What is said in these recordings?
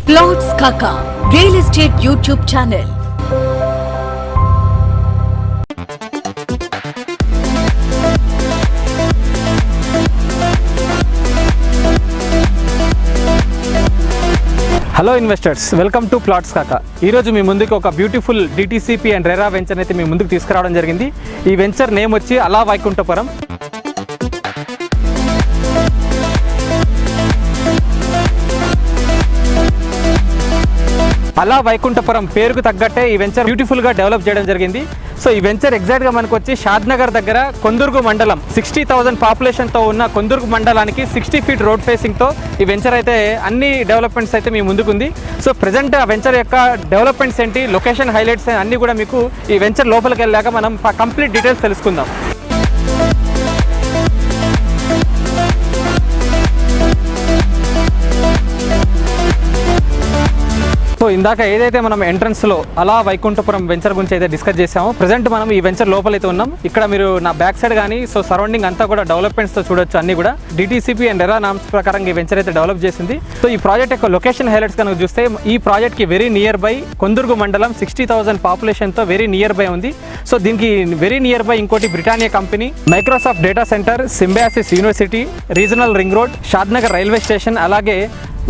Plots కాకా real estate YouTube channel. Hello investors, welcome to plots కాకా. ఈరోజు మీ ముందుకు ఒక beautiful DTCP and RERA venture అయితే మీ ముందుకు తీసుకురావడం జరిగింది. ఈ వెంచర్ నేమ్ వచ్చి అలా వైకుంఠపురం. అలా వైకుంఠపురం పేరుకు తగ్గట్టే ఈ వెంచర్ బ్యూటిఫుల్గా డెవలప్ చేయడం జరిగింది. సో ఈ వెంచర్ ఎగ్జాక్ట్గా మనకు వచ్చి షాద్నగర్ దగ్గర కొందుర్గు మండలం 60,000 పాపులేషన్తో ఉన్న కొందుర్గు మండలానికి 60 ఫీట్ రోడ్ ఫేసింగ్తో ఈ వెంచర్ అయితే అన్ని డెవలప్మెంట్స్ అయితే మీ ముందుకుంది. సో ప్రజెంట్ ఆ వెంచర్ యొక్క డెవలప్మెంట్స్ ఏంటి, లొకేషన్ హైలైట్స్ అన్నీ కూడా మీకు ఈ వెంచర్ లోపలికి వెళ్ళాక మనం కంప్లీట్ డీటెయిల్స్ తెలుసుకుందాం. సో ఇందాక ఏదైతే మనం ఎంట్రన్స్లో అలా వైకుంఠపురం వెంచర్ గురించి అయితే డిస్కస్ చేసామో, ప్రజెంట్ మనం ఈ వెంచర్ లోపలైతే ఉన్నాం. ఇక్కడ మీరు నా బ్యాక్ సైడ్ కానీ సో సరౌండింగ్ అంతా కూడా డెవలప్మెంట్స్తో చూడొచ్చు. అన్ని కూడా డిటిసిపి అండ్ రెరా నామ్స్ ప్రకారం ఈ వెంచర్ అయితే డెవలప్ చేసింది. సో ఈ ప్రాజెక్ట్ యొక్క లొకేషన్ హైలైట్స్ కనుక చూస్తే, ఈ ప్రాజెక్ట్కి వెరీ నియర్ బై కొందుర్గు మండలం 60,000 పాపులేషన్తో వెరీ నియర్ బై ఉంది. సో దీనికి వెరీ నియర్ బై ఇంకోటి Britannia company, Microsoft data centre, Symbiosis university, regional ring road, Shadnagar railway station, అలాగే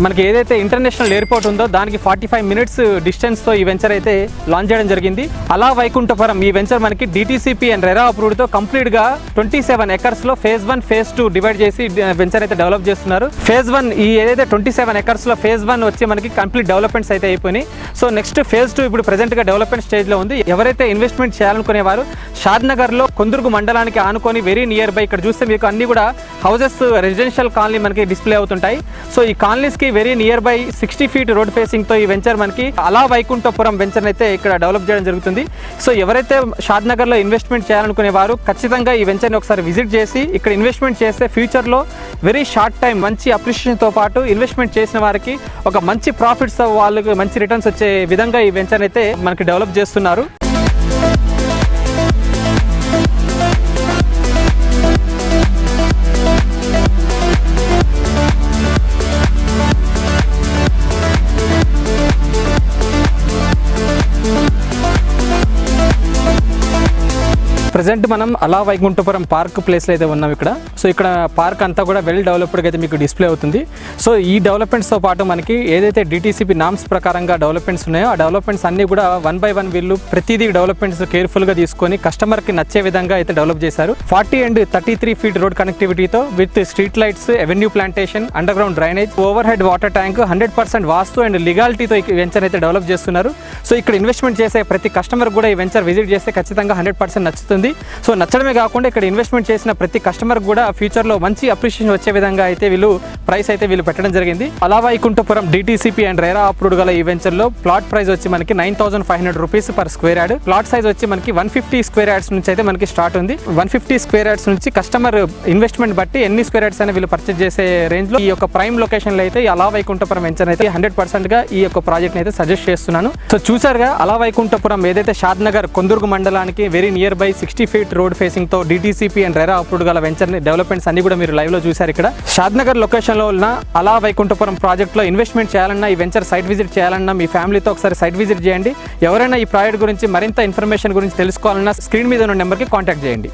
మనకి ఏదైతే ఇంటర్నేషనల్ ఎయిర్పోర్ట్ ఉందో దానికి 45 మినిట్స్ డిస్టెన్స్తో ఈ వెంచర్ అయితే లాంచ్ చేయడం జరిగింది. అలా వైకుంఠపురం ఈ వెంచర్ మనకి డిటిసిపి అండ్ రెరా అప్రూవ్డ్తో కంప్లీట్గా 27 ఎకర్స్లో ఫేజ్ 1 ఫేజ్ 2 డివైడ్ చేసి వెంచర్ అయితే డెవలప్ చేస్తున్నారు. ఫేజ్ 1 ఈ ఏదైతే 27 ఎకర్స్లో ఫేజ్ 1 వచ్చి మనకి కంప్లీట్ డెవలప్మెంట్స్ అయితే అయిపోయినాయి. సో నెక్స్ట్ ఫేజ్ 2 ఇప్పుడు ప్రెజెంట్గా డెవలప్మెంట్ స్టేజ్లో ఉంది. ఎవరైతే ఇన్వెస్ట్మెంట్ చేయాలనుకునేవారు షాద్నగర్లో కొందుర్గు మండలానికి ఆనుకొని వెరీ నియర్ బై, ఇక్కడ చూస్తే మీకు అన్ని కూడా హౌసెస్, రెసిడెన్షియల్ కాలనీ మనకి డిస్ప్లే అవుతుంటాయి. సో ఈ కాలనీస్కి very near by 60 feet road ఫేసింగ్తో ఈ వెంచర్ మనకి అలా వైకుంఠపురం వెంచర్ అయితే ఇక్కడ డెవలప్ చేయడం జరుగుతుంది. సో ఎవరైతే షాద్నగర్లో ఇన్వెస్ట్మెంట్ చేయాలనుకునే వారు ఖచ్చితంగా ఈ వెంచర్ని ఒకసారి విజిట్ చేసి ఇక్కడ ఇన్వెస్ట్మెంట్ చేస్తే ఫ్యూచర్లో వెరీ షార్ట్ టైం మంచి అప్రిషియేషన్తో పాటు ఇన్వెస్ట్మెంట్ చేసిన వారికి ఒక మంచి ప్రాఫిట్స్, వాళ్ళకి మంచి రిటర్న్స్ వచ్చే విధంగా ఈ వెంచర్ అయితే మనకి డెవలప్ చేస్తున్నారు. ప్రజెంట్ మనం అలా వైకుంఠపురం పార్క్ ప్లేస్లో అయితే ఉన్నాం ఇక్కడ. సో ఇక్కడ పార్క్ అంతా కూడా వెల్ డెవలప్డ్గా అయితే మీకు డిస్ప్లే అవుతుంది. సో ఈ డెవలప్మెంట్స్తో పాటు మనకి ఏదైతే డిటిసిపి నామ్స్ ప్రకారంగా డెవలప్మెంట్స్ ఉన్నాయో ఆ డెవలప్మెంట్స్ అన్నీ కూడా 1 by 1 వీళ్ళు ప్రతిదీ డెవలప్మెంట్స్ కేర్ఫుల్గా తీసుకొని కస్టమర్కి నచ్చే విధంగా అయితే డెవలప్ చేశారు. 40 and 33 ఫీట్ రోడ్ కనెక్టివిటీతో with street lights, avenue plantation, underground drainage, overhead water tank, 100% vastu and లీగాలిటీతో ఈ వెంచర్ అయితే డెవలప్ చేస్తున్నారు. సో ఇక్కడ ఇన్వెస్ట్మెంట్ చేసే ప్రతి కస్టమర్ కూడా ఈ వెంచర్ విజిట్ చేస్తే ఖచ్చితంగా 100% నచ్చుతుంది. సో నచ్చడమే కాకుండా ఇక్కడ ఇన్వెస్ట్మెంట్ చేసిన ప్రతి కస్టమర్ కూడా ఫ్యూచర్లో మంచి అప్రిషియేషన్ వచ్చే విధంగా అయితే ప్రైస్ అయితే పెట్టడం జరిగింది. అలా Vaikunthapuram DTCP and RERA approved గల ఈ వెంచర్లో ప్లాట్ ప్రైస్ వచ్చి మనకి 9,500 rupees per square yard. Plot size వచ్చి మనకి 150 స్క్వేర్ యార్డ్స్ నుంచి అయితే మనకి స్టార్ట్ ఉంది. 150 స్క్వేర్ యార్డ్స్ నుంచి కస్టమర్ ఇన్వెస్ట్మెంట్ బట్టి ఎన్ని స్క్వేర్ యార్డ్స్ అయినా వీళ్ళు పర్చేజ్ చేసే రేంజ్ లో ఈ యొక్క ప్రైమ్ లొకేషన్లో అయితే అలా వైకుంఠపురం వెంచర్ అయితే 100% గా ఈ యొక్క ప్రాజెక్ట్ అయితే సజెస్ట్ చేస్తున్నాను. సో చూసారుగా, అలా వైకుంఠపురం ఏదైతే షాద్నగర్ కొందుర్గు మండలానికి very near by 60 feet road facing తో డిటిసిపి అండ్ రెరా అప్రూవ్డ్ గల వెంచర్ డెవలప్మెంట్స్ అన్ని కూడా మీరు లైవ్ లో చూసారు. ఇక్కడ షాద్నగర్ లొకేషన్ లో ఉన్న అలా వైకుంఠపురం ప్రాజెక్ట్ లో ఇన్వెస్ట్మెంట్ చేయాలన్నా, ఈ వెంచర్ సైట్ విజిట్ చేయాలన్నా మీ ఫ్యామిలీతో ఒకసారి సైట్ విజిట్ చేయండి. ఎవరైనా ఈ ప్రాజెక్ట్ గురించి మరింత ఇన్ఫర్మేషన్ గురించి తెలుసుకోవాలన్నా స్క్రీన్ మీద ఉన్న నెంబర్కి కాంటాక్ట్ చేయండి.